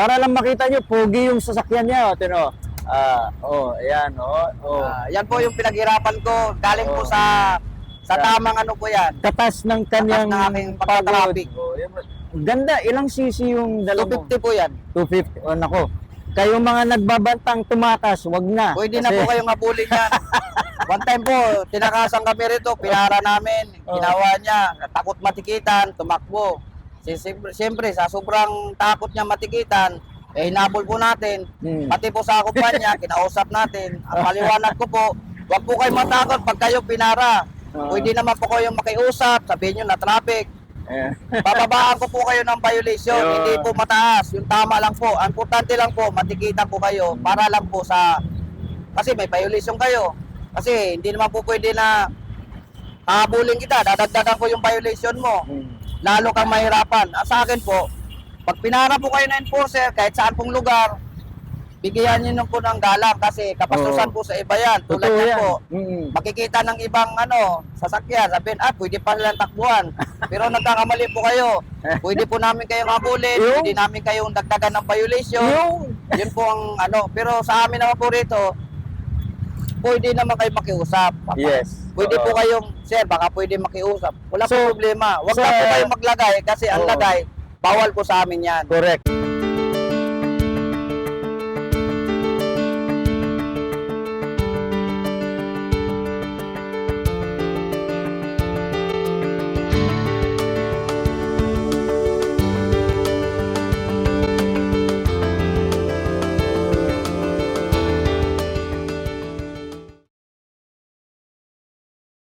Para lang makita nyo, pogi yung sasakyan niya. Tino. Ayan, Yan po yung pinaghirapan ko. Galing po Oh. sa tamang ano po yan. Katas ng kanyang Katas ng aking pagka-traffic. Ganda, ilang cc yung dala mo? 250 po yan. 250. Oh, nako. Kayong mga nagbabantang tumakas, wag na. Pwede na po kayong habulin yan. One time po, tinakasan kami rito, pinara namin, ginawa niya, takot matikitan, tumakbo. Siyempre, sa sobrang takot niya matikitan, hinabol po natin. Pati po sa kumpanya, kinausap natin. Ang paliwanag ko po, wag po kayo matakot pag kayo pinara. Pwede naman po kayong makiusap, sabihin nyo na traffic. Bababaan ko po kayo ng violation, hindi po mataas. Yung tama lang po. Ang importante lang po, matikitan po kayo para lang po kasi may violation kayo. Kasi hindi naman po pwede na habulin kita, dadagdagan ko yung violation mo. Lalo kang mahirapan. Sa akin po, pag pinara po kayo na enforcer, kahit saan pong lugar, bigyan nyo po ng galang kasi kapastusan po sa iba yan. Tulad yan po, makikita ng ibang sasakyan, sabihin, pwede pa silang takbuhan. Pero nagkakamali po kayo. Pwede po namin kayong habulin, pwede namin kayong dagdagan ng violation. Yun po ang Pero sa amin naman po rito, pwede naman kayo makiusap. Yes. Pwede po kayong, sir, baka pwede makiusap. Wala po problema. Huwag na po kayo maglagay kasi ang lagay, bawal po sa amin yan. Correct.